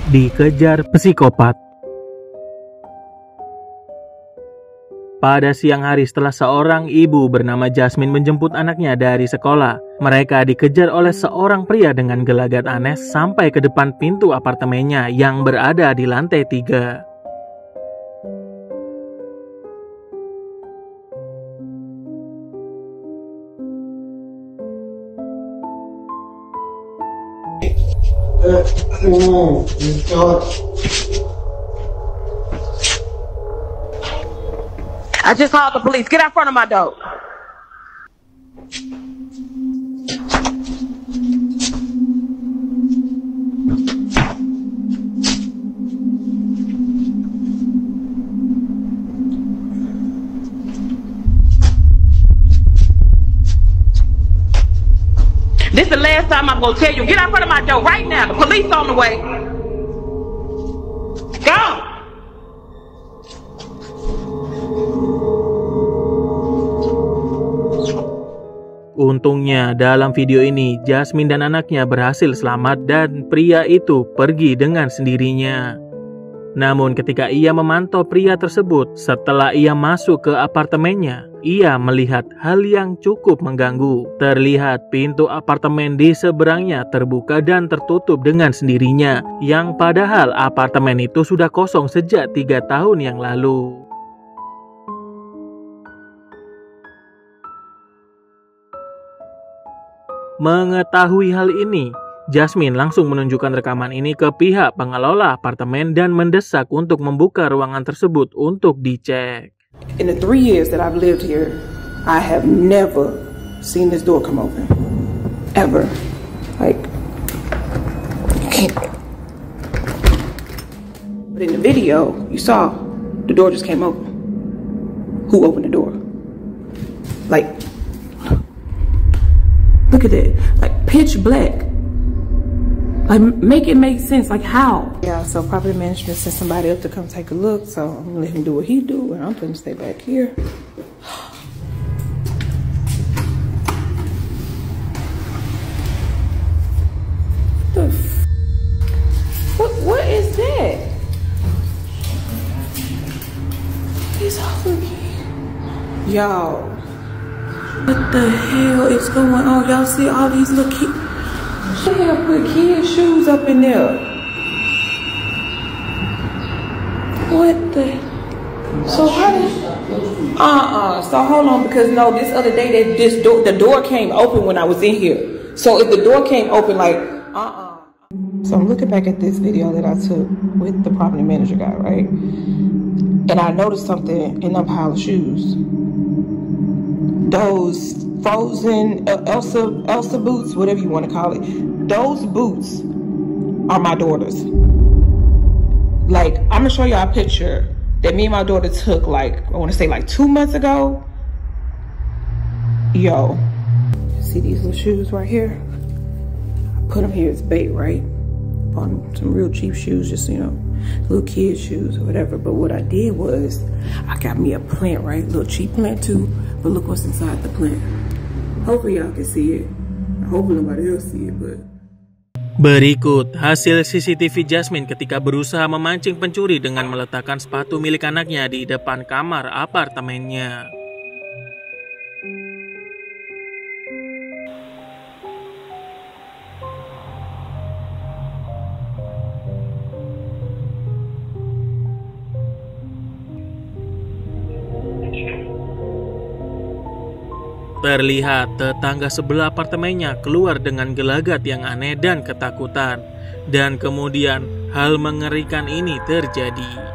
dikejar psikopat. Pada siang hari setelah seorang ibu bernama Jasmine menjemput anaknya dari sekolah, mereka dikejar oleh seorang pria dengan gelagat aneh sampai ke depan pintu apartemennya yang berada di lantai 3. I just called the police. Get out front of my door. This is the last time I'm gonna tell you. Get out front of my door right now. The police on the way. Go. Untungnya dalam video ini Jasmine dan anaknya berhasil selamat dan pria itu pergi dengan sendirinya. Namun ketika ia memantau pria tersebut setelah ia masuk ke apartemennya, ia melihat hal yang cukup mengganggu. Terlihat pintu apartemen di seberangnya terbuka dan tertutup dengan sendirinya, yang padahal apartemen itu sudah kosong sejak 3 tahun yang lalu. Mengetahui hal ini, Jasmine langsung menunjukkan rekaman ini ke pihak pengelola apartemen dan mendesak untuk membuka ruangan tersebut untuk dicek. In the 3 years that I've lived here, I have never seen this door come open. Ever. Like, you can't. But in the video, you saw the door just came open. Who opened the door? Like, look at that. Like, pitch black. Like, make it make sense. Like, how? Yeah, so property management sent somebody up to come take a look. So I'm gonna let him do what he do, and I'm gonna stay back here. What is that? He's over here. Y'all. What the hell is going on? Y'all see all these little kids? Who the hell put kids' shoes up in there? What the? So how did? So hold on, because no, this other day that the door came open when I was in here. So if the door came open, like So I'm looking back at this video that I took with the property manager guy, right? And I noticed something in them pile of shoes. Those frozen Elsa boots, whatever you want to call it, those boots are my daughter's. Like, I'm gonna show y'all a picture that me and my daughter took, like, I want to say like 2 months ago. Yo, see these little shoes right here? I put them here as bait, right? Bought some real cheap shoes, just, you know, little kid shoes or whatever. But what I did was I got me a plant, right? Little cheap plant too, but look what's inside the plant. Hopefully y'all can see it. Hopefully nobody else see it, but. Berikut hasil CCTV Jasmine ketika berusaha memancing pencuri dengan meletakkan sepatu milik anaknya di depan kamar apartemennya. Terlihat tetangga sebelah apartemennya keluar dengan gelagat yang aneh dan ketakutan. Dan kemudian hal mengerikan ini terjadi.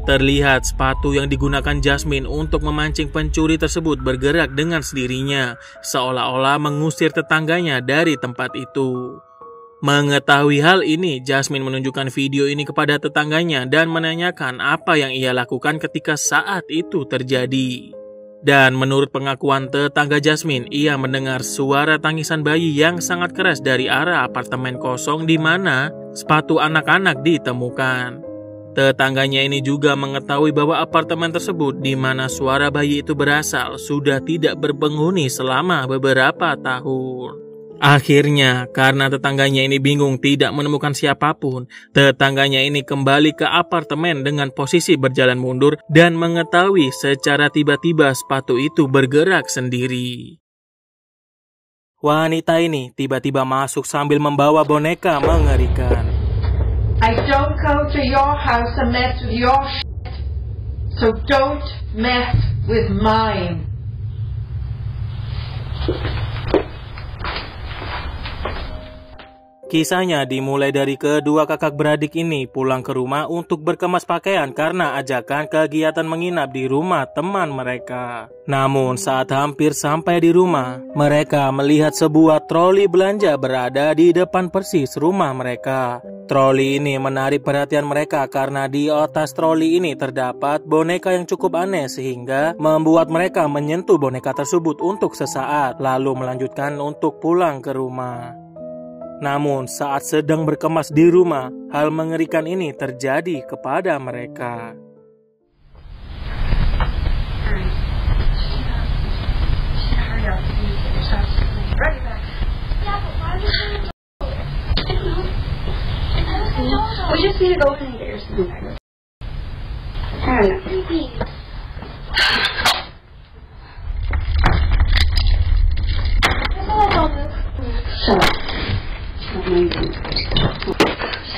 Terlihat sepatu yang digunakan Jasmine untuk memancing pencuri tersebut bergerak dengan sendirinya, seolah-olah mengusir tetangganya dari tempat itu. Mengetahui hal ini, Jasmine menunjukkan video ini kepada tetangganya dan menanyakan apa yang ia lakukan ketika saat itu terjadi. Dan menurut pengakuan tetangga Jasmine, ia mendengar suara tangisan bayi yang sangat keras dari arah apartemen kosong di mana sepatu anak-anak ditemukan. Tetangganya ini juga mengetahui bahwa apartemen tersebut di mana suara bayi itu berasal sudah tidak berpenghuni selama beberapa tahun. Akhirnya, karena tetangganya ini bingung tidak menemukan siapapun, tetangganya ini kembali ke apartemen dengan posisi berjalan mundur dan mengetahui secara tiba-tiba sepatu itu bergerak sendiri. Wanita ini tiba-tiba masuk sambil membawa boneka mengerikan. I don't go to your house and mess with your shit, so don't mess with mine. Kisahnya dimulai dari kedua kakak beradik ini pulang ke rumah untuk berkemas pakaian karena ajakan kegiatan menginap di rumah teman mereka. Namun saat hampir sampai di rumah, mereka melihat sebuah troli belanja berada di depan persis rumah mereka. Troli ini menarik perhatian mereka karena di atas troli ini terdapat boneka yang cukup aneh sehingga membuat mereka menyentuh boneka tersebut untuk sesaat lalu melanjutkan untuk pulang ke rumah. Namun saat sedang berkemas di rumah, hal mengerikan ini terjadi kepada mereka.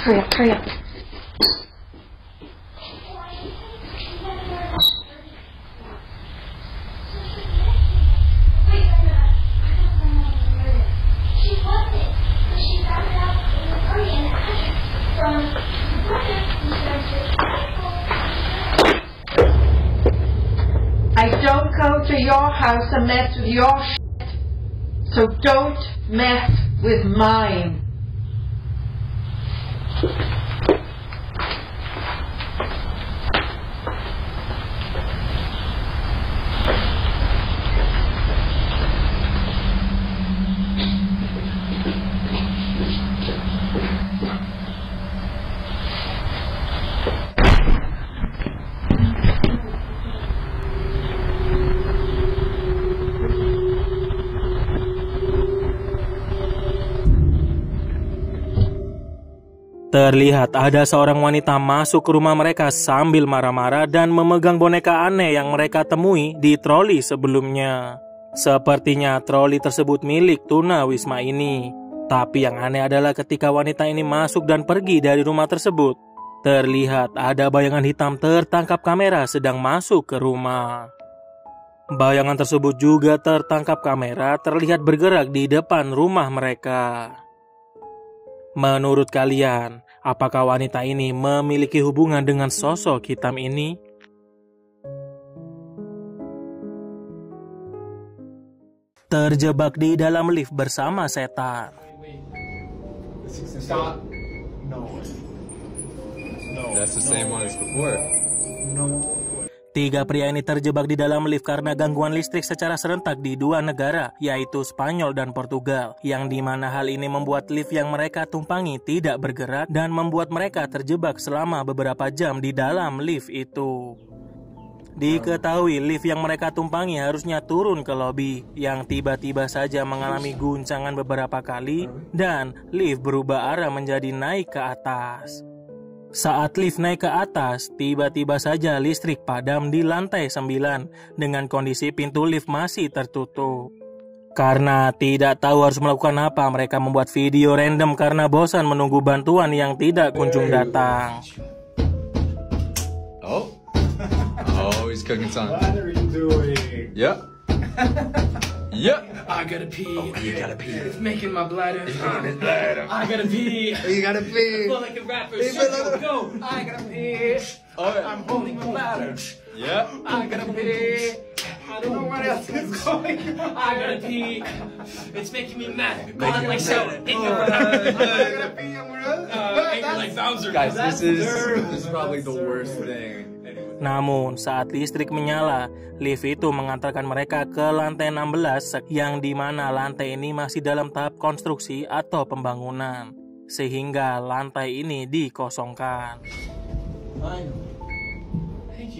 Hurry up. I don't go to your house and mess with your shit, so don't mess with mine. Terlihat ada seorang wanita masuk ke rumah mereka sambil marah-marah dan memegang boneka aneh yang mereka temui di troli sebelumnya. Sepertinya troli tersebut milik Tuna Wisma ini. Tapi yang aneh adalah ketika wanita ini masuk dan pergi dari rumah tersebut, terlihat ada bayangan hitam tertangkap kamera sedang masuk ke rumah. Bayangan tersebut juga tertangkap kamera terlihat bergerak di depan rumah mereka. Menurut kalian, apakah wanita ini memiliki hubungan dengan sosok hitam ini? Terjebak di dalam lift bersama setan. Stop. No. That's the same one as before. No. 3 pria ini terjebak di dalam lift karena gangguan listrik secara serentak di 2 negara, yaitu Spanyol dan Portugal, yang dimana hal ini membuat lift yang mereka tumpangi tidak bergerak dan membuat mereka terjebak selama beberapa jam di dalam lift itu. Diketahui lift yang mereka tumpangi harusnya turun ke lobi, yang tiba-tiba saja mengalami guncangan beberapa kali dan lift berubah arah menjadi naik ke atas. Saat lift naik ke atas, tiba-tiba saja listrik padam di lantai 9 dengan kondisi pintu lift masih tertutup. Karena tidak tahu harus melakukan apa, mereka membuat video random karena bosan menunggu bantuan yang tidak kunjung datang. Oh, he's cooking something. What are you doing? Yep. Yep. I gotta pee. Oh, you gotta pee. It's making my bladder. I gotta pee. You gotta pee. I feel like a rapper. Go. I gotta pee. I'm holding my bladder. Yep. I gotta pee. I don't know what else is going on. I gotta pee. It's making me mad. I'm like shouting in your I gotta pee. You're like Bowser. Guys, this is probably the worst thing anyone Namun saat listrik menyala, lift itu mengantarkan mereka ke lantai 16 yang dimana lantai ini masih dalam tahap konstruksi atau pembangunan. Sehingga lantai ini dikosongkan.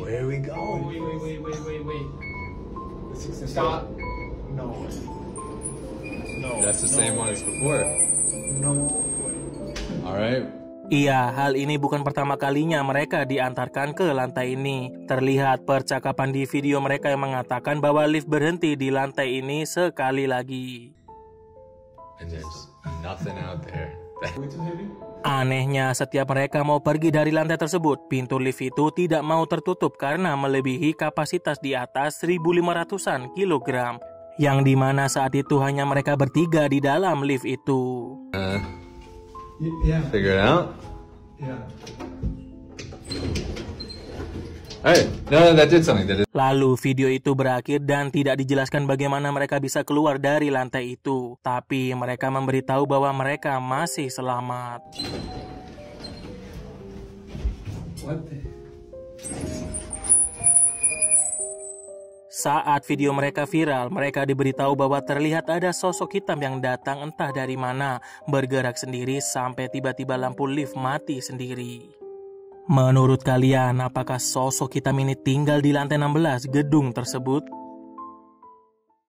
Where are we going? Wait. Stop. No. That's the same one as before. No. Alright. Iya, hal ini bukan pertama kalinya mereka diantarkan ke lantai ini. Terlihat percakapan di video mereka yang mengatakan bahwa lift berhenti di lantai ini sekali lagi. And there's nothing out there. Anehnya, setiap mereka mau pergi dari lantai tersebut, pintu lift itu tidak mau tertutup karena melebihi kapasitas di atas 1.500-an kilogram. Yang dimana saat itu hanya mereka bertiga di dalam lift itu. Yeah. Figure it out? Yeah. Hey, no, that did something. Lalu video itu berakhir dan tidak dijelaskan bagaimana mereka bisa keluar dari lantai itu. Tapi mereka memberitahu bahwa mereka masih selamat. What the? Saat video mereka viral, mereka diberitahu bahwa terlihat ada sosok hitam yang datang entah dari mana, bergerak sendiri sampai tiba-tiba lampu lift mati sendiri. Menurut kalian, apakah sosok hitam ini tinggal di lantai 16 gedung tersebut?